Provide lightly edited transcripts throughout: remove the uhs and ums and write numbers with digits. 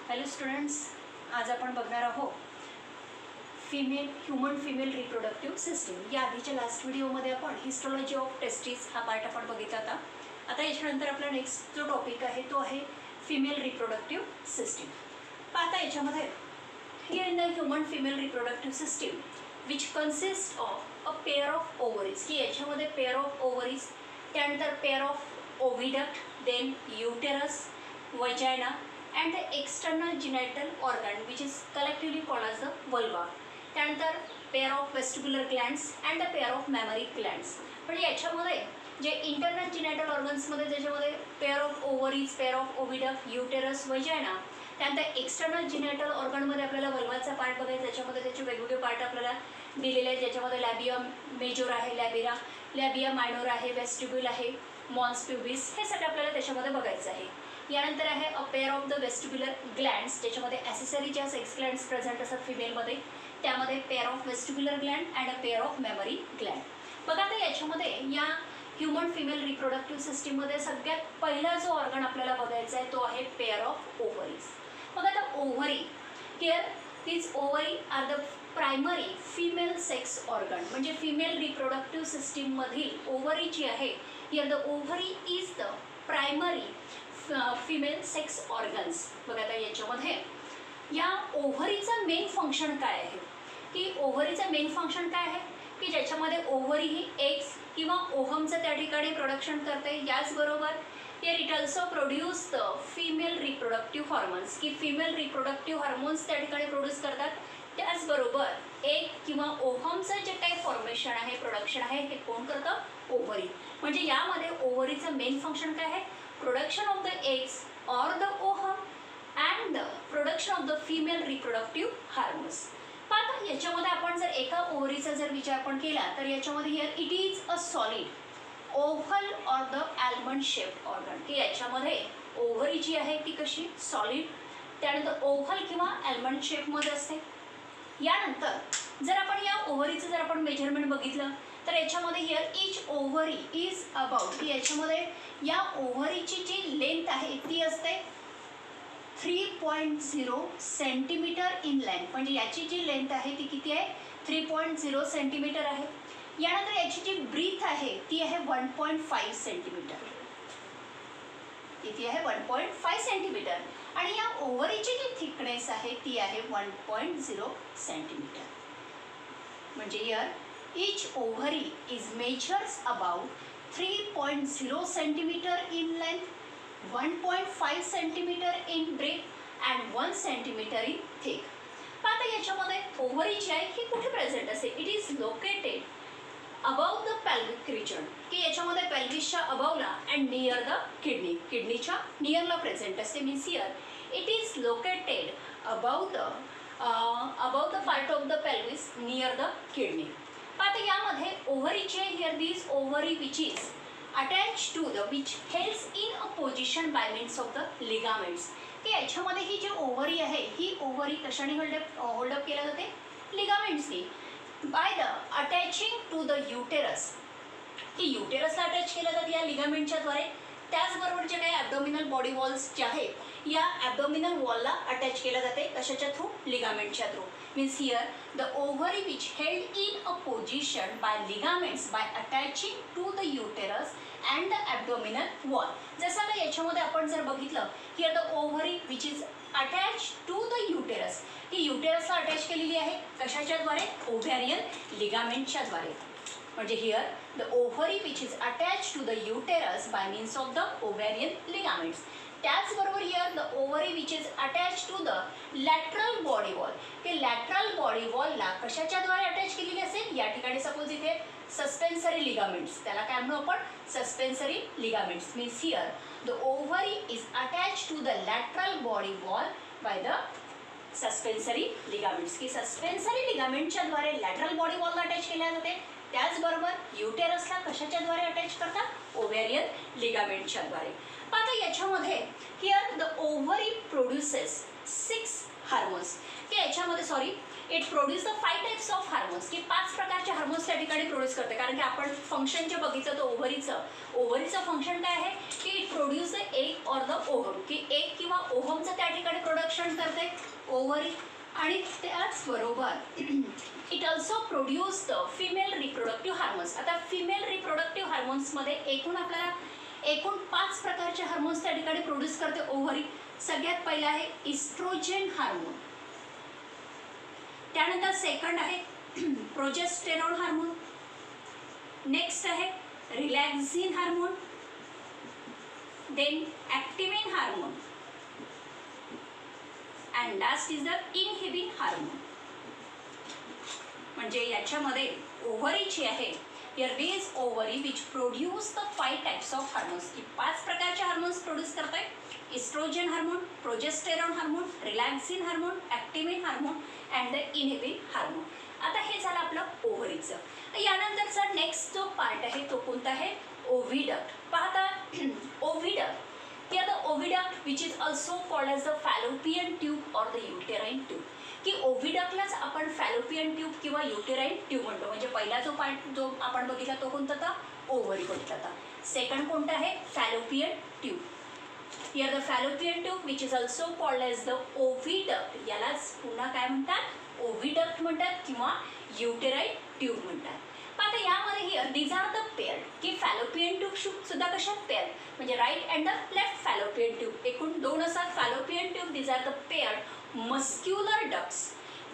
Hello students, आज आपण बघणार आहोत ह्यूमन फिमेल रिप्रोडक्टिव्ह सिस्टीम. या आधीच्या लास्ट व्हिडिओमध्ये आपण हिस्टोलॉजी ऑफ टेस्टिस हा पार्ट आपण बघितला होता. आता याच्यानंतर आपला नेक्स्ट जो टॉपिक आहे तो आहे फिमेल रिप्रोडक्टिव्ह सिस्टीम. आता याच्यामध्ये here in the human female reproductive system which consist of a pair of ovaries, की याच्यामध्ये पेअर ऑफ ओव्हरीज, त्यानंतर pair of oviduct, then uterus, vagina and the external genital organ which is collectively called as the vulva. त्यानंतर pair of vestibular glands and the pair of mammary glands. म्हणजे याच्यामध्ये जे internal genital ऑर्गन्समध्ये ज्याच्यामध्ये pair of ovaries, pair of oviduct, uterus, vagina, त्यानंतर external जिनॅटल ऑर्गनमध्ये आपल्याला वल्वाचा part बघायचा. त्याच्यामध्ये त्याचे वेगवेगळे पार्ट आपल्याला दिलेले आहेत, ज्याच्यामध्ये लॅबिया मेजोर आहे, लॅबिया मायनोर आहे, वेस्टिब्युल आहे, मॉन्स प्युबिस, हे सगळं आपल्याला त्याच्यामध्ये बघायचं आहे. यानंतर आहे अ pair of the vestibular glands, ज्याच्यामध्ये ॲसेसरी ज्या सेक्स ग्लँड्स प्रेझेंट असतात फिमेलमध्ये, त्यामध्ये pair of vestibular Gland and a pair of memory Gland. बघा आता याच्यामध्ये या ह्युमन फिमेल रिप्रोडक्टिव्ह सिस्टीममध्ये सगळ्यात पहिला जो ऑर्गन आपल्याला बघायचा आहे तो आहे पेअर ऑफ ओव्हरीज. बघा आता ovary, here these ovary are the primary female sex organ. म्हणजे फिमेल रिप्रोडक्टिव्ह सिस्टीममधील ओव्हरी जी आहे, here the ovary is the primary female sex organs. बघा आता याच्यामध्ये या ओव्हरीचं मेन फंक्शन काय आहे, की ओव्हरीचं मेन फंक्शन काय आहे, की ज्याच्यामध्ये ओव्हरी ही एग्स किंवा ओव्हमचं त्या ठिकाणी प्रोडक्शन करते. याचबरोबर here it also produce the female reproductive hormones, की फिमेल रिप्रोडक्टिव्ह हार्मोन्स त्या ठिकाणी प्रोड्यूस करतात. त्याचबरोबर एग किंवा ओव्हमचं जे काही फॉर्मेशन आहे, प्रोडक्शन आहे, हे कोण करतं? ओव्हरी. म्हणजे यामध्ये ओव्हरीचं मेन फंक्शन काय आहे? Production of the eggs or the ovum and the production of the female reproductive hormones. आता याच्यामध्ये आपण जर एका ओव्हरीचा जर विचार आपण केला तर याच्यामध्ये here it is a solid oval or the almond shaped organ, की याच्यामध्ये ओव्हरी जी आहे ती कशी सॉलिड, त्यानंतर ओव्हल किंवा आल्मंड शेपमध्ये असते. यानंतर जर आपण या ओव्हरीचं जर आपण मेजरमेंट बघितलं तर याच्यामध्ये here each ovary is about, की याच्यामध्ये या ओव्हरीची जी लेंथ आहे ती असते 3.0 सेंटीमीटर इन लेंथ. म्हणजे याची जी लेंथ आहे ती किती आहे? 3.0 सेंटीमीटर आहे. यानंतर याची जी ब्रीथ आहे ती आहे 1.5 सेंटीमीटर. किती आहे? 1.5 सेंटीमीटर. आणि या ओव्हरीची जी थिकनेस आहे ती आहे 1.0 सेंटीमीटर. म्हणजे here each ovary is measures about 3.0 centimeter in length, 1.5 centimeter in breadth and 1 centimeter in thick. आता याच्यामध्ये ओव्हरी जी आहे ही कुठे प्रेझेंट असते? It is located above the pelvic region, की याच्यामध्ये पेल्विसच्या अबावला अँड नियर द किडनी, किडनीच्या नियरला प्रेझेंट असते. Means here it is located above the part of the pelvis near the kidney. आता यामध्ये ओव्हरीचे here this ovary which is attach to the which holds in a position by means of the ligaments, की याच्यामध्ये ही जी ovary आहे ही ovary कशाने hold up केल्या जाते? लिगामेंट्सनी. By the attaching to the uterus, की युटेरसला अटॅच केलं जातं या लिगामेंटच्या द्वारे. त्याचबरोबर जे काही ॲब्डोमिनल बॉडी वॉल्स जे आहेत या ॲब्डोमिनल वॉलला अटॅच केलं जाते. कशाच्या थ्रू? लिगामेंटच्या through. Means here the ovary which held in a position by ligaments by attaching to the uterus and the abdominal wall. जसं आता याच्यामध्ये आपण जर बघितलं here the ovary which is attach to the uterus, ही युटेरसला attach केलेली आहे. कशाच्या द्वारे? ओव्हॅरियन लिगामेंटच्या द्वारे. म्हणजे here the ovary which is attach to the uterus by means of the ovarian ligaments. त्याचबरोबर here the ovary which is attach to the lateral body wall, ते लॅटरल बॉडी वॉलला कशाच्याद्वारे अटॅच केलेली असेल? या ठिकाणी सपोज इथे सस्पेन्सरी लिगामेंट्स, त्याला काय म्हणू आपण? Suspensory ligaments. Means here the ovary is attach to the lateral body wall by the suspensory ligaments, की सस्पेन्सरी लिगामेंटच्या द्वारे लॅटरल बॉडी वॉलला अटॅच केल्या जाते. त्याचबरोबर युटेरसला कशाच्याद्वारे अटॅच करतात? ओव्हॅरियन लिगामेंटच्या द्वारे. आता याच्यामध्ये here the ovary produces 6 hormones, की याच्यामध्ये it produce the 5 types of hormones, की 5 प्रकारचे हार्मोन्स त्या ठिकाणी प्रोड्यूस करते. कारण की आपण फंक्शन जे बघितलं तर ओव्हरीचं फंक्शन काय आहे? की it produce the egg or the ovum, की एग किंवा ओव्हमचं त्या ठिकाणी प्रोडक्शन रक्षण करते ओव्हरी, आणि त्याचबरोबर it also produce the female reproductive hormones. आता फिमेल रिप्रोडक्टिव्ह हार्मोन्समध्ये एकूण 5 प्रकारचे हार्मोन्स त्या ठिकाणी प्रोड्यूस करते ओव्हरी. सगळ्यात पहिला आहे इस्ट्रोजन हार्मोन, त्यानंतर सेकंड आहे प्रोजेस्टेरॉन हार्मोन, नेक्स्ट आहे relaxin hormone, then activin hormone, and last is the inhibin hormone. म्हणजे याच्यामध्ये ओव्हरी जी आहे, here these ovary which produce the 5 types of hormones. की 5 प्रकारचे हार्मोन्स प्रोड्यूस करते. Oestrogen hormone, progesterone hormone, relaxin hormone, activin hormone and the inhibin hormone. आता हे झालं आपलं ओव्हरीचं. यानंतरचा नेक्स्ट जो पार्ट आहे तो कोणता आहे, ओव्हिडक्ट. पाहता ओव्हिडक्ट, here the oviduct which is also called as the fallopian tube or the uterine tube. की ओव्हिडक्टलाच आपण फॅलोपियन ट्यूब किंवा युटेराइन ट्यूब म्हणतो. म्हणजे पहिला जो पार्ट जो आपण बघितला तो कोणता होता, ओव्हरी बघितला होता. सेकंड कोणता आहे, Fallopian tube. Here the fallopian tube which is also called as the oviduct. यालाच पुन्हा काय म्हणतात, ओव्हिडक्ट म्हणतात किंवा युटेराइन ट्यूब म्हणतात. आता यामध्ये here these are the pair, की फॅलोपियन ट्यूब सुद्धा कशात पेअर, म्हणजे right and the left fallopian tube. एकूण 2 असतात fallopian tube. These are the pair muscular ducts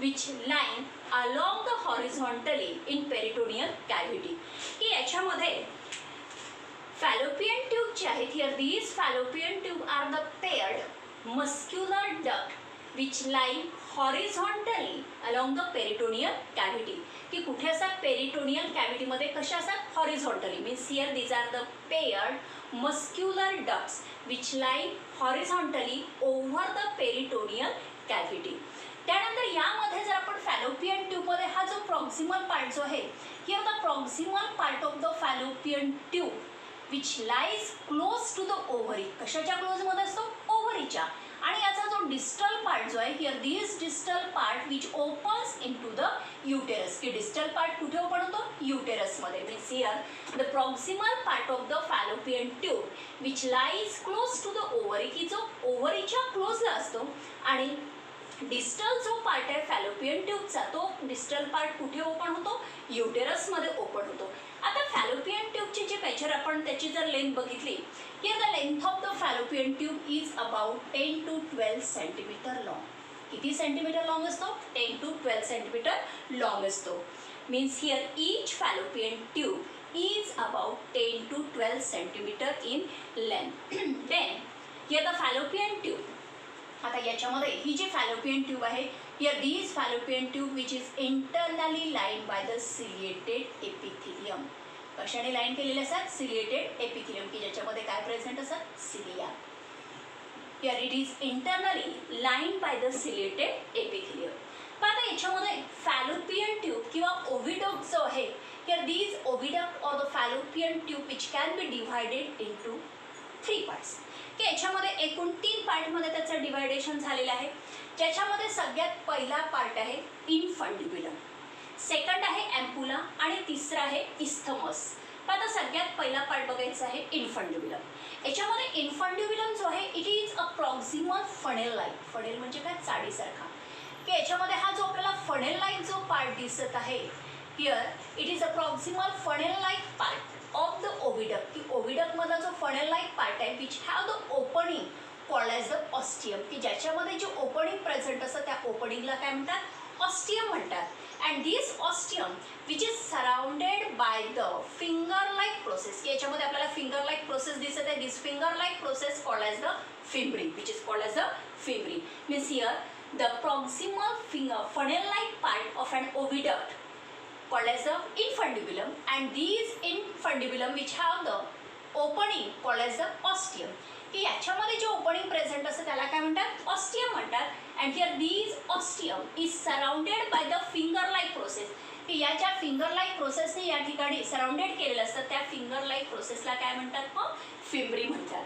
which line along the horizontally in peritoneal cavity. की याच्यामध्ये फॅलोपियन ट्यूब जे आहेत, here these fallopian tube are the paired muscular duct which line horizontally along the peritoneal cavity. की कुठे असतात, peritoneal cavity मध्ये. कशा असतात, horizontally. Means here these are the paired muscular ducts which line horizontally over the peritoneal cavity. त्यानंतर यामध्ये जर आपण फॅलोपियन ट्यूबमध्ये हा जो प्रॉक्सिमल पार्ट जो आहे, here the proximal part of the fallopian tube which lies close to the ovary. कशाच्या क्लोजमध्ये असतो, ओव्हरीच्या. आणि याचा जो डिस्टल पार्ट जो आहे, here this distal part which opens in to the uterus. की डिस्टल पार्ट कुठे ओपन होतो, युटेरसमध्ये. Means here the proximal part of the fallopian tube which lies close to the ovary, की जो ओव्हरीच्या क्लोजला असतो. आणि डिस्टल जो पार्ट आहे फॅलोपियन ट्यूबचा, तो डिस्टल पार्ट कुठे ओपन होतो, युटेरसमध्ये ओपन होतो. आता फॅलोपियन ट्यूबची जी मेजर आपण त्याची जर लेंथ बघितली, here the length of the fallopian tube is about 10 to 12 centimetre long. किती सेंटीमीटर लॉंग असतो, 10 to 12 सेंटीमीटर लॉंग असतो. Means here each fallopian tube is about 10 to 12 centimetre in length. Then here the fallopian tube. आता याच्यामध्ये ही जी fallopian tube आहे, here these fallopian tube which is internally line by the ciliated epithelium. कशाने line केलेले असतात, ciliated epithelium, की ज्याच्यामध्ये काय प्रेझेंट असतात, cilia. Here it is internally line by the ciliated epithelium. पण आता याच्यामध्ये फॅलोपियन ट्यूब किंवा ओव्हिडक्ट जो आहे, here these oviduct or the fallopian tube which can be divided into 3 parts. की याच्यामध्ये एकूण 3 पार्टमध्ये त्याचं डिवायडेशन झालेलं आहे. ज्याच्यामध्ये सगळ्यात पहिला पार्ट आहे इन्फंडिब्युलम, सेकंड आहे ॲम्पुला आणि तिसरा आहे इस्थमस. आता सगळ्यात पहिला पार्ट बघायचा आहे इन्फंडिब्युलम. याच्यामध्ये इन्फंडिब्युलम जो आहे, it is a proximal funnel like. Funnel म्हणजे काय, चाळीसारखा. की याच्यामध्ये हा जो आपल्याला फनेल लाईक जो पार्ट दिसत आहे, here it is a proximal funnel like part of the oviduct. की ओव्हिडक्टमधला जो फनेल लाईक पार्ट आहे which have the opening called as the ostium. की ज्याच्यामध्ये जे ओपनिंग प्रेझेंट असतं त्या ओपनिंगला काय म्हणतात, ऑस्टियम म्हणतात. And this ostium which is surrounded by the finger like process. की याच्यामध्ये आपल्याला फिंगर लाईक प्रोसेस दिसत आहे. This finger like process called as the fimbriae, which is called as the fimbriae. Means here the proximal finger funnel like part of an oviduct called as the infundibulum, and these infundibulum which have the opening called as the ostium. की याच्यामध्ये जे opening present असतं त्याला काय म्हणतात, ostium म्हणतात. And here these ostium is surrounded by the finger like process. की याच्या फिंगर लाईक प्रोसेसने या ठिकाणी सराउंडेड केलेलं असतं, त्या फिंगर लाईक प्रोसेसला काय म्हणतात, मग फिम्ब्री म्हणतात.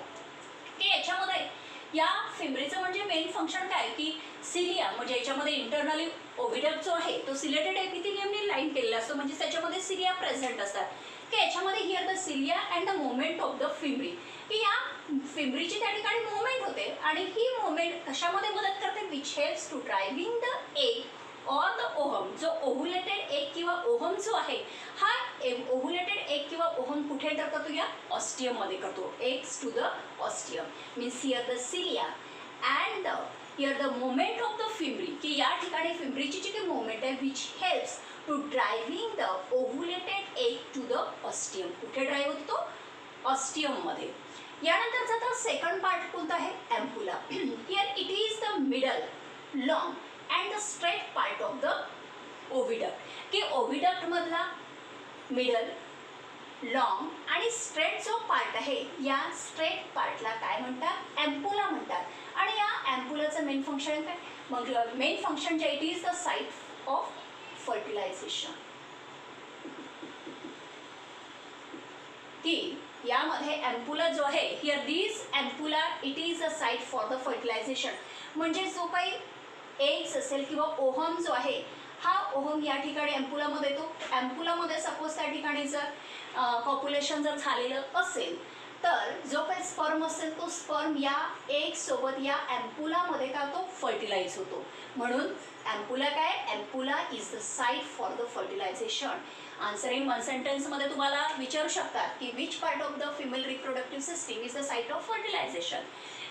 की याच्यामध्ये या फिम्ब्रीचं म्हणजे मेन फंक्शन काय, की सिलिया म्हणजे याच्यामध्ये इंटरनली ओव्हिडक्ट जो आहे तो सिलेटेड एपिथिलियमने लाईन केलेला असतो. म्हणजे त्याच्यामध्ये सिलिया प्रेझेंट असतात. की याच्यामध्ये here the cilia and the moment of the fimbriae. की या फिंबरीची त्या ठिकाणी मुवमेंट होते आणि ही मुवमेंट कशामध्ये मदत करते, which helps to driving the egg or the ovum. जो ओव्हुलेटेड एग किंवा ओहम जो आहे हा ओव्हुलेटेड एग किंवा ओहम कुठे एंटर करतो, या ऑस्टियममध्ये करतो. Eggs to the ostium means here the cilia and the here the movement of the fimbriae, की या ठिकाणी फिंबरीची जी काही मुवमेंट आहे which helps to driving the ovulated egg to the ostium. कुठे ड्राईव्ह होतो, ऑस्टियममध्ये. यानंतरचा तर सेकंड पार्ट कोणता आहे, ampulla. Here it is the middle long and the straight part of the oviduct, की ओव्हिडक्ट मधला मिडल लॉंग आणि स्ट्रेट जो पार्ट आहे या स्ट्रेट पार्टला काय म्हणतात, एम्पुला म्हणतात. आणि या एम्पुलाचं मेन फंक्शन काय, मग मेन फंक्शन जे it is the site of fertilisation, की यामध्ये एम्पुला जो आहे here this ampulla it is a site for the fertilisation. म्हणजे जो काही एग्स असेल किंवा ओहम जो आहे हा ओहम या ठिकाणी एम्पुलामध्ये येतो. एम्पुलामध्ये सपोज त्या ठिकाणी जर पॉप्युलेशन जर झालेलं असेल तर जो काही स्पर्म असेल तो स्पर्म या एग सोबत या एम्पुलामध्ये का तो फर्टिलाइज होतो. म्हणून एम्पुला काय, ampulla is the site for the fertilisation. Answer in one सेंटेन्समध्ये तुम्हाला विचारू शकतात की which part of the female reproductive system is the site of fertilisation,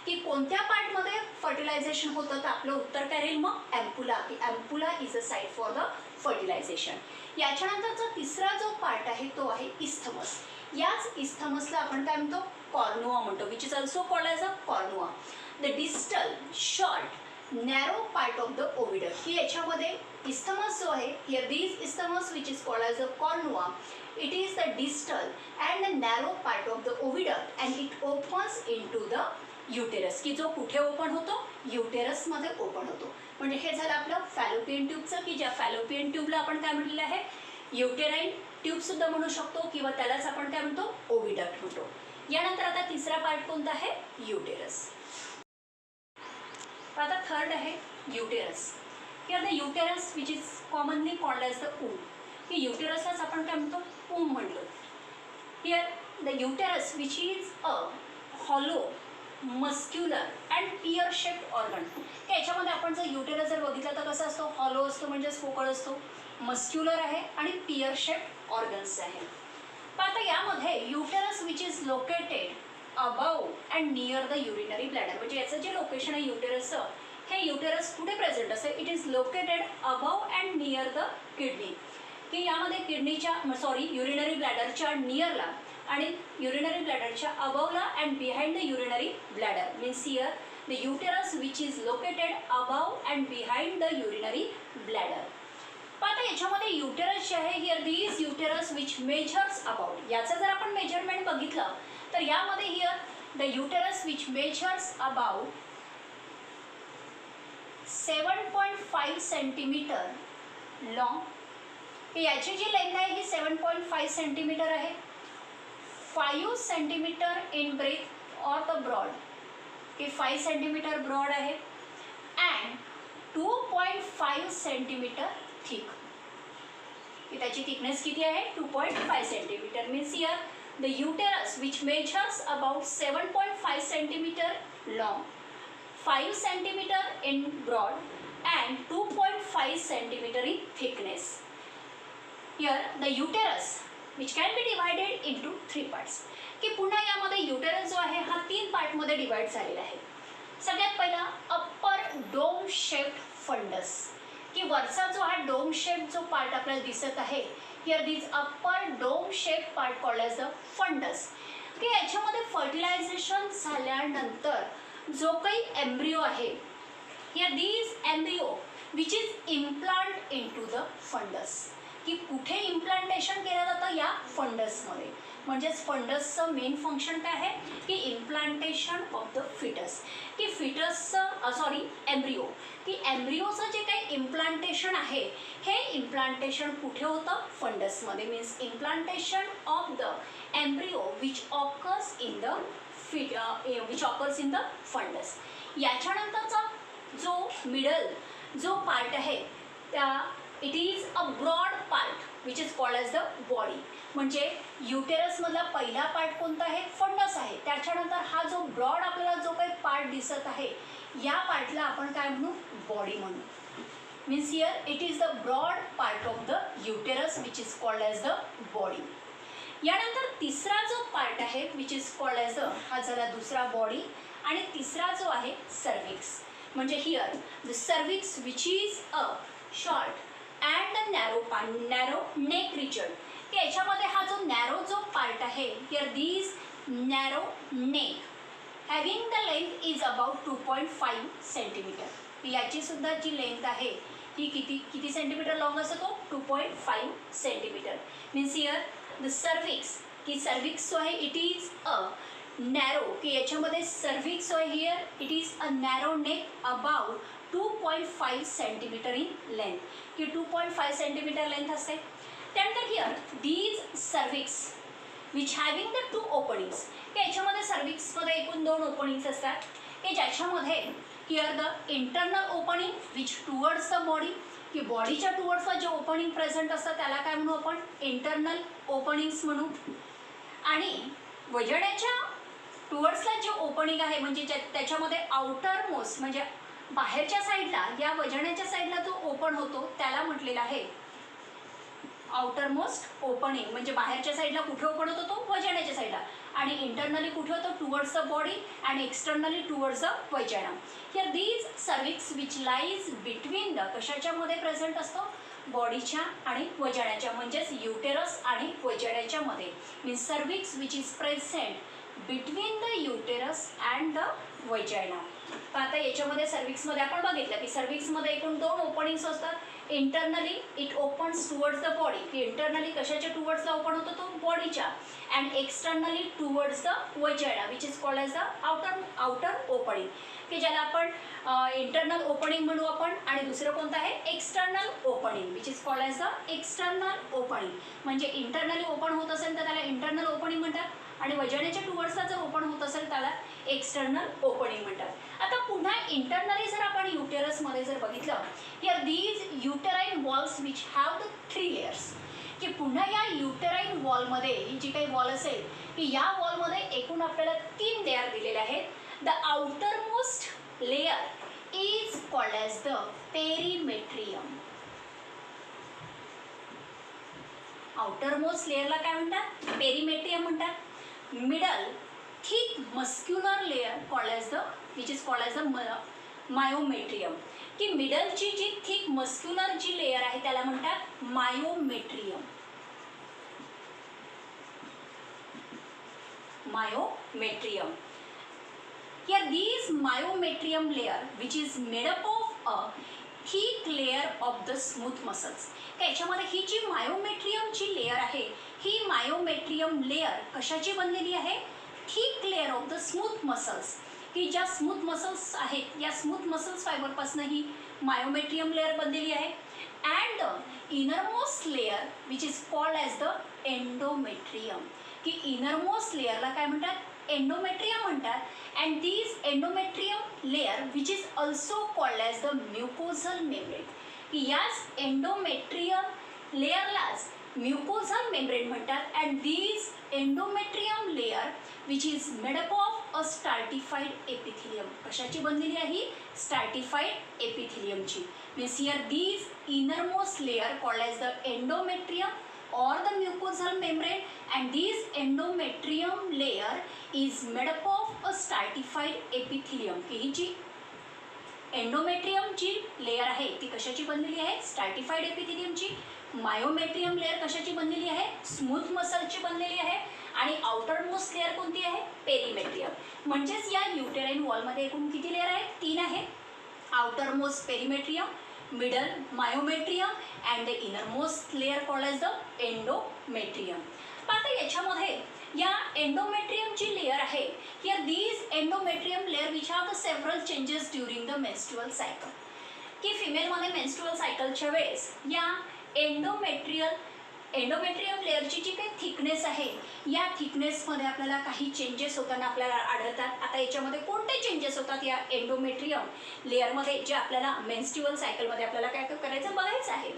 की कोणत्या पार्टमध्ये फर्टिलायझेशन होतं, तर आपलं उत्तर काय राहील मग, एम्पुला, की ampulla is a site for the fertilisation. याच्यानंतरचा तिसरा जो पार्ट आहे तो आहे इस्थमस. याच इस्थमसला आपण काय म्हणतो, कॉर्नुआ म्हणतो, which is also called as a cornua. The distal short narrow part of the oviduct, की याच्यामध्ये इस्थमस जो आहे here this isthmus which is called as a cornua, it is the distal and the narrow part of the oviduct and it opens in to the uterus, की जो कुठे open होतो, युटेरसमध्ये open होतो. म्हणजे हे झालं आपलं फॅलोपियन ट्यूबचं, की ज्या फॅलोपियन ट्यूबला आपण काय म्हटलेलं आहे, युटेराईन ट्यूब सुद्धा म्हणू शकतो किंवा त्यालाच आपण काय म्हणतो, ओव्हिडक्ट म्हणतो. यानंतर आता तिसरा पार्ट कोणता आहे, युटेरस. आता थर्ड आहे uterus. Here the uterus which is commonly called as the womb, की युटेरसलाच आपण काय म्हणतो, ऊम म्हणतो. Here the uterus which is a hollow muscular and pear shaped organ. याच्यामध्ये आपण जर युटेरस जर बघितलं तर कसं असतो, हॉलो असतो म्हणजेच पोकळ असतो, मस्क्युलर आहे आणि पियर शेप्ड ऑर्गन्स आहे. पण आता यामध्ये uterus which is located above and near the urinary bladder, म्हणजे याचं जे लोकेशन आहे युटेरसचं, हे युटेरस कुठे प्रेझेंट असेल, it is located above and near the kidney, की यामध्ये किडनीच्या युरिनरी ब्लॅडरच्या नियरला आणि युरिनरी ब्लॅडरच्या अबावला and behind the urinary bladder means here the uterus which is located above and behind the urinary bladder. पण आता याच्यामध्ये युटेरस जे आहे here this uterus which measures about, याचं जर आपण मेजरमेंट बघितलं तर यामध्ये here the uterus which measures about 7.5 centimetre long, याची जी लेंथ आहे ही 7.5 सेंटीमीटर आहे. 5 centimetre in breadth or the broad, की 5 सेंटीमीटर ब्रॉड आहे अँड 2.5 सेंटीमीटर थिक, की त्याची थिकनेस किती आहे, 2.5 centimetre. Means here the uterus which measures about 7.5 centimetre long, 5 centimetre in broad and 2.5 centimetre in thickness. Here the uterus which can be divided into 3 parts, की पुन्हा यामध्ये uterus जो आहे हा 3 पार्टमध्ये डिवाइड झालेला आहे. सगळ्यात पहिला अप्पर डोम शेप्ड फंडस, की वरचा जो हा डोम शेप जो पार्ट आपल्याला दिसत आहे here this upper dome shape part called as the fundus, की याच्यामध्ये फर्टिलायझेशन झाल्यानंतर जो काही एम्ब्रिओ आहे here this embryo which is implant in to the fundus, की कुठे इम्प्लांटेशन केलं जातं, या फंडसमध्ये. म्हणजेच फंडसचं मेन फंक्शन काय आहे, की इम्प्लांटेशन ऑफ द फिटस, की फिटसचं एम्ब्रिओ, की एम्ब्रिओचं जे काही इम्प्लांटेशन आहे हे इम्प्लांटेशन कुठे होतं, फंडसमध्ये. Means implantation of the embryo which occurs in the fundus. याच्यानंतरचा जो मिडल जो पार्ट आहे त्या it is a broad part which is called as the body. म्हणजे युटेरसमधला पहिला पार्ट कोणता आहे? फंडस आहे. त्याच्यानंतर हा जो ब्रॉड आपल्याला जो काही पार्ट दिसत आहे या पार्टला आपण काय म्हणू? बॉडी म्हणू. Means here it is the broad part of the uterus which is called as the body. यानंतर तिसरा जो पार्ट आहे which is called as the, हा झाला दुसरा बॉडी, आणि तिसरा जो आहे सर्विक्स. म्हणजे here the cervix which is a short and the narrow neck region. की याच्यामध्ये हा जो नॅरो जो पार्ट आहे here this narrow neck having the length is about 2.5 centimetre. याची सुद्धा जी लेंथ आहे ही किती सेंटीमीटर लॉंग असतो? 2.5 centimetre. Means here the cervix, की सर्विक्स जो आहे इट इज अ नॅरो, की याच्यामध्ये सर्विक्स जो आहे here it is a narrow neck about 2.5 centimetre in length, की 2.5 सेंटीमीटर लेंथ असते. त्यानंतर here these cervix which having the 2 openings, की याच्यामध्ये सर्विक्समध्ये एकूण 2 ओपनिंग्स असतात, की ज्याच्यामध्ये here the internal opening which towards the body, की बॉडीच्या टुवर्ड्सला जे ओपनिंग प्रेझेंट असतं त्याला काय म्हणू आपण? इंटरनल ओपनिंग्स म्हणू. आणि वजण्याच्या टुवर्ड्सला जे ओपनिंग आहे म्हणजे त्याच्यामध्ये आउटर मोस्ट म्हणजे बाहेरच्या साईडला, या वजण्याच्या साईडला जो ओपन होतो त्याला म्हटलेला आहे आउटर मोस्ट ओपनिंग. म्हणजे बाहेरच्या साईडला कुठे ओपन होतो? तो वजण्याच्या साईडला. आणि इंटरनली कुठे होतो? Towards the body and externally towards the वजाना. Here these cervix which lies between the, कशाच्या मध्ये प्रेझेंट असतो? बॉडीच्या आणि वजाण्याच्या, म्हणजेच युटेरस आणि वजाण्याच्या मध्ये. Means cervix which is present between the uterus and the vagina. आता याच्यामध्ये सर्विक्समध्ये आपण बघितलं की सर्विक्समध्ये एकूण 2 ओपनिंग्स असतात. Internally it opens towards the body, की इंटरनली कशाच्या टुवर्ड्सला ओपन होतो? तो बॉडीच्या. And externally towards the vagina which is called as the outer opening, की ज्याला आपण इंटरनल ओपनिंग म्हणू आपण. आणि दुसरं कोणतं आहे? External opening which is called as the external opening. म्हणजे इंटरनली ओपन होत असेल तर त्याला इंटरनल ओपनिंग म्हणतात, आणि वजाण्याच्या टुवर्ड्सला जर ओपन होत असेल त्याला एक्सटर्नल ओपनिंग म्हणतात. आता पुन्हा इंटरनली जर आपण युटेरसमध्ये जर बघितलं, here these uterine walls which have the 3 layers, की पुन्हा या युटेराईन वॉलमध्ये ही जी काही वॉल असेल की या वॉलमध्ये एकूण आपल्याला 3 लेयर दिलेले आहेत. The outer most layer is called as the perimetrium. Outer most लेयरला काय म्हणतात? पेरिमेट्रियम म्हणतात. Middle thick muscular layer called as the which is called as the myometrium, की मिडलची जी थिक मस्क्युलर जी लेयर आहे त्याला म्हणतात myometrium. Myometrium. Here these myometrium layer which is made up of a thick layer of the smooth muscles. याच्यामध्ये ही जी मायोमेट्रियमची layer आहे ही मायोमेट्रियम लेयर कशाची बनलेली आहे? Thick layer of the smooth muscles, की ज्या स्मूथ मसल्स आहेत या स्मूथ मसल्स फायबरपासून ही मायोमेट्रियम लेयर बनलेली आहे. And the innermost layer which is called as the endometrium, की इनरमोस्ट लेयरला काय म्हणतात? एंडोमेट्रियम म्हणतात. And this endometrium layer which is also called as the mucosal membrane, की याच एंडोमेट्रियम लेयरलाच म्युकोझल मेम्ब्रेन म्हणतात. And this endometrium layer which is made up of a stratified epithelium, कशाची बनलेली आहे? स्टार्टिफाईड एपिथिलियमची. Means here these innermost layer called as the endometrium or the mucosal membrane, and this endometrium layer is made up of a stratified epithelium, की ही जी एंडोमेट्रियमची layer आहे ती कशाची बनलेली आहे? स्ट्रॅटिफाईड एपिथिलियमची. मायोमेट्रियम लेयर कशाची बनलेली आहे? स्मूथ मसलची बनलेली आहे. आणि आउटर मोस्ट लेयर कोणती आहे? पेरिमेट्रियम. म्हणजेच या युटेराईन वॉलमध्ये एकूण किती लेयर आहेत? 3 आहेत. Outer most perimetrium, middle myometrium and the innermost layer called as the endometrium. आता याच्यामध्ये या एंडोमेट्रियमची लेयर आहे. Here these endometrium layer which have the several changes during the menstrual cycle, की फिमेलमध्ये मेन्स्ट्रुअल सायकलच्या वेळेस या एंडोमेट्रियल एंडोमेट्रियम लेअरची जी काही थिकनेस आहे या थिकनेसमध्ये आपल्याला काही चेंजेस होताना आपल्याला आढळतात. आता याच्यामध्ये कोणते चेंजेस होतात या एंडोमेट्रियम लेअरमध्ये जे आपल्याला मेन्स्ट्रुअल सायकलमध्ये आपल्याला काय करायचं बघायचं आहे.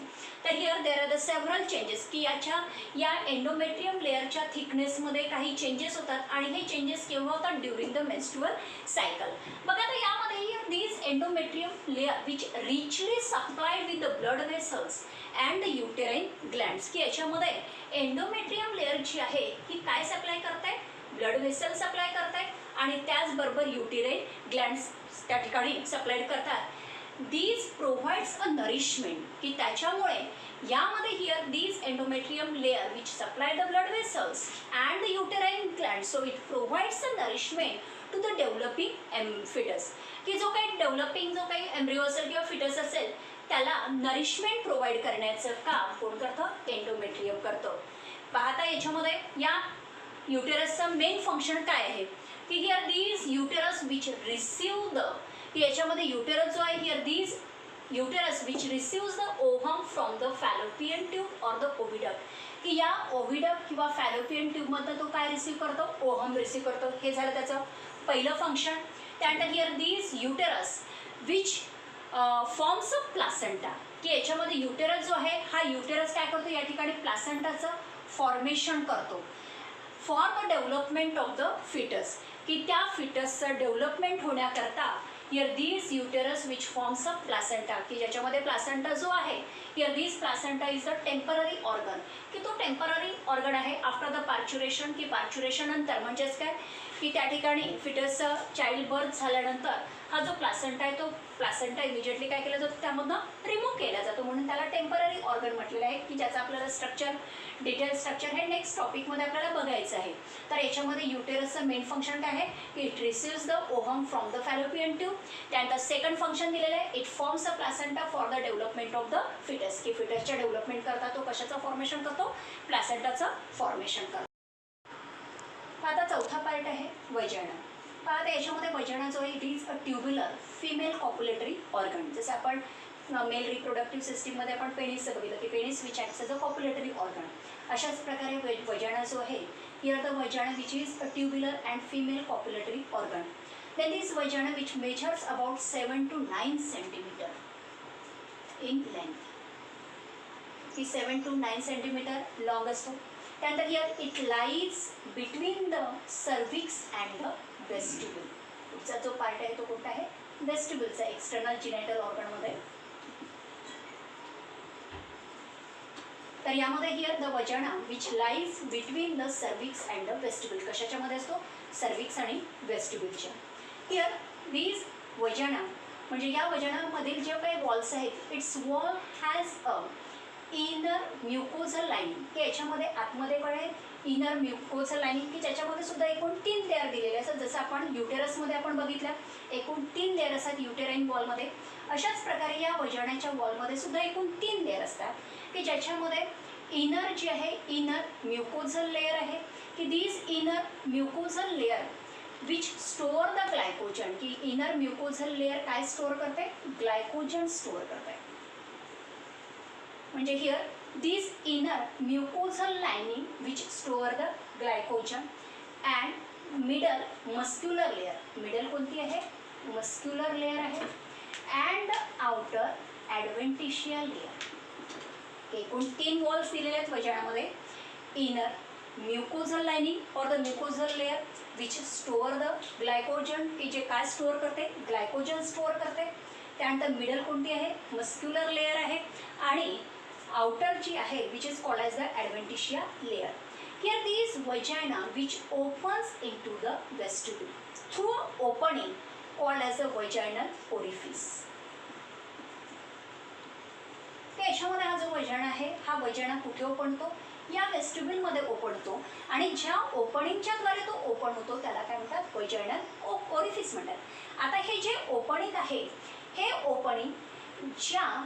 तर here there are the several changes की या एंडोमेट्रियम लेअरच्या थिकनेसमध्ये काही चेंजेस होतात आणि हे चेंजेस केव्हा होतात ड्युरिंग द मेन्स्ट्रुअल सायकल. बघा आता यामध्ये these endometrium layer which richly supplied with the blood vessels and the uterine glands की याच्यामध्ये एंडोमेट्रियम लेअर जी आहे ही काय सप्लाय करते ब्लड वेसल सप्लाय करते आणि त्याचबरोबर युटेराइन ग्लँड्स त्या ठिकाणी सप्लाइड करतात. दीज प्रोव्हाइड्स अ नरिशमेंट की त्याच्यामुळे यामध्ये here these endometrium layer which supply the blood vessels and the uterine glands so it provides a nourishment to the developing foetus की जो काही डेव्हलपिंग जो काही एम्ब्रिओ असेल किंवा फिटस असेल त्याला नरिशमेंट प्रोव्हाइड करण्याचं काम कोण करतं एंडोमेट्रियम करतं. पाहता याच्यामध्ये या युटेरसचं मेन फंक्शन काय आहे की here these uterus which receive the की याच्यामध्ये युटेरस जो आहे here these uterus which receives the ovum from the fallopian tube or the oviduct की या ओव्हिडक्ट किंवा फॅलोपियन ट्यूबमधनं तो काय रिसीव्ह करतो ओव्हम रिसीव्ह करतो. हे झालं त्याचं पहिलं फंक्शन. त्यानंतर here these uterus which forms of placenta की याच्यामध्ये युटेरस जो आहे हा युटेरस काय करतो या ठिकाणी प्लासेंटाचं फॉर्मेशन करतो for the development of the foetus की त्या फिटसचं डेव्हलपमेंट होण्याकरता here these uterus which forms of placenta की ज्याच्यामध्ये प्लासेंटा जो आहे here these placenta is a temporary organ की तो टेम्पररी ऑर्गन आहे आफ्टर द पार्च्युरेशन की पार्च्युरेशन नंतर म्हणजेच काय की त्या ठिकाणी फिटसचं चाइल्ड बर्थ झाल्यानंतर हा जो प्लासेंटा आहे तो प्लासेंटा इमिजिएटली काय केला जातो त्यामधनं रिमूव्ह केला जातो म्हणून त्याला टेम्पररी ऑर्गन म्हटलेलं आहे की ज्याचं आपल्याला स्ट्रक्चर डिटेल स्ट्रक्चर हे नेक्स्ट टॉपिकमध्ये आपल्याला बघायचं आहे. तर याच्यामध्ये युटेरसचं मेन फंक्शन काय आहे की it receives the ovum from the fallopian tube. त्यानंतर सेकंड फंक्शन दिलेलं आहे it forms a placenta for the development of the foetus की फिटसच्या डेव्हलपमेंट करता तो कशाचं फॉर्मेशन करतो प्लासेंटाचं फॉर्मेशन करतो. आता चौथा पार्ट आहे वजाना. आता याच्यामध्ये वजाना जो आहे it is a tubular female copulatory organ. जसं आपण मेल रिप्रोडक्टिव्ह सिस्टीममध्ये आपण पेनिसचं बघितलं की penis which acts as a copulatory organ. अशाच प्रकारे वजाना जो आहे here the vagina which is a tubular and female copulatory organ. Then this vagina which measures about 7 to 9 centimetre in length की 7 to 9 सेंटीमीटर लॉंग असतो. त्यानंतर here it lies between the cervix and the वेस्टिब्युल. पुढचा जो part आहे तो कोणता आहे वेस्टिब्युलचा external जिनायटल ऑर्गनमध्ये. तर यामध्ये here the vagina which lies between the cervix and the vestibule कशाच्यामध्ये असतो सर्विक्स आणि वेस्टिब्युलच्या. हिअर दीज वजाना म्हणजे या वजानामधील जे काही वॉल्स आहेत its wall has a inner mucosal lining की याच्यामध्ये आतमध्ये पण आहे इनर म्युकोझल लाईनिंग की ज्याच्यामध्ये सुद्धा एकूण 3 लेअर दिलेले असतात. जसं आपण युटेरसमध्ये आपण बघितलं एकूण 3 लेअर असतात युटेराइन वॉलमध्ये. अशाच प्रकारे या वजानाच्या वॉलमध्ये सुद्धा एकूण 3 लेअर असतात की ज्याच्यामध्ये इनर जी आहे इनर म्युकोझल लेअर आहे की these inner mucosal layer which store the glycogen की इनर म्युकोझल लेअर काय स्टोअर करते ग्लायकोजन स्टोअर करते. म्हणजे हिअर these inner mucosal lining which store the glycogen and middle muscular layer middle कोणती आहे muscular layer आहे and outer adventitial layer एकूण 3 वॉल्स दिलेले आहेत वजानामध्ये inner mucosal lining or the mucosal layer which store the glycogen की जे काय store करते ग्लायकोजन स्टोअर करते. त्यानंतर मिडल कोणती आहे मस्क्युलर लेअर आहे आणि outer जी आहे which is called as the adventitia layer. Here these vagina which opens into the vestibule through an opening called as the vaginal orifice. याच्यामध्ये हा जो वजाना आहे हा वजाना कुठे ओपणतो या वेस्टिब्युलमध्ये ओपणतो आणि ज्या ओपनिंगच्या द्वारे तो ओपन होतो त्याला काय म्हणतात वजाइनल ओरिफिस म्हणतात. आता हे जे ओपनिंग आहे हे ओपनिंग ज्या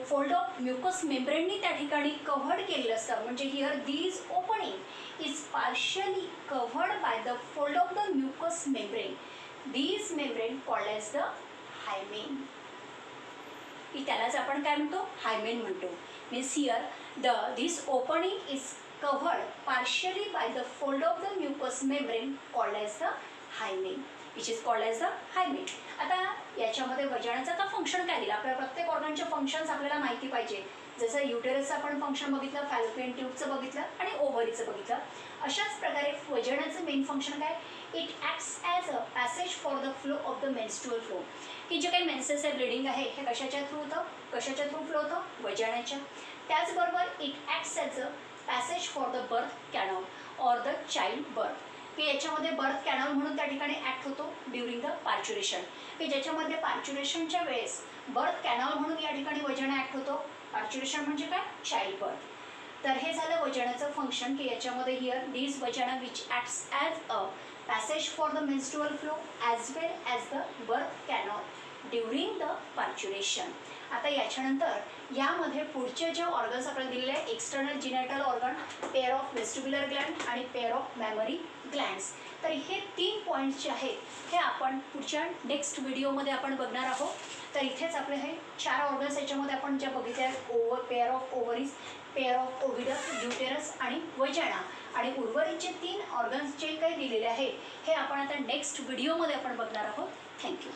फोल्ड ऑफ म्युकस मेम्ब्रेननी त्या ठिकाणी कव्हर्ड केलेलं असतं म्हणजे here these opening is partially covered by the fold of the mucus membrane. These membrane called as the hymen. की त्यालाच आपण काय म्हणतो, हायमेन म्हणतो. Means here this opening is covered partially by the fold of the mucus membrane called as the hymen, which is called as the hymen. आता याच्यामध्ये वजाणाचं आता function काय दिलं, आपल्या प्रत्येक ऑर्गनचे फंक्शन्स आपल्याला माहिती पाहिजे. जसं युटेरसचं आपण फंक्शन बघितलं, फॅलोपियन ट्यूबचं बघितलं आणि ओव्हरीचं बघितलं. अशाच प्रकारे वजाणाचं मेन फंक्शन काय, it acts as a passage for the flow of the menstrual flow, की जे काही मेन्सेस आहे, ब्लिडिंग आहे, हे कशाच्या थ्रू होतं, कशाच्या थ्रू फ्लो होतं, वजाणाच्या. त्याचबरोबर it acts as a passage for the birth canal or the child birth, की याच्यामध्ये बर्थ कॅनॉल म्हणून त्या ठिकाणी ॲक्ट होतो ड्युरिंग द पार्च्युरेशन, की ज्याच्यामध्ये पार्च्युरेशनच्या वेळेस बर्थ कॅनॉल म्हणून या ठिकाणी वजाणा ॲक्ट होतो. पार्च्युरेशन म्हणजे काय, चाइल्ड बर्थ. तर हे झालं वजाणाचं फंक्शन, की याच्यामध्ये here this vagina which acts as a passage for the menstrual flow as well as the birth canal during the parturition. आता याच्यानंतर यामध्ये पुढचे जे ऑर्गन्स आपल्याला दिलेले आहे, external genital organ, pair of vestibular gland आणि पेअर ऑफ मॅमरी ग्लँड्स. तर हे 3 पॉईंट्स जे आहेत हे आपण पुढच्या नेक्स्ट व्हिडिओमध्ये आपण बघणार आहोत. तर इथेच आपले हे 4 ऑर्गन्स याच्यामध्ये आपण ज्या बघितले आहेत, pair of ovaries, pair of oviducts, uterus आणि वजाणा, आणि उर्वरितचे 3 ऑर्गन्स जे काही दिलेले आहेत हे आपण आता नेक्स्ट व्हिडिओमध्ये आपण बघणार आहोत. थँक्यू.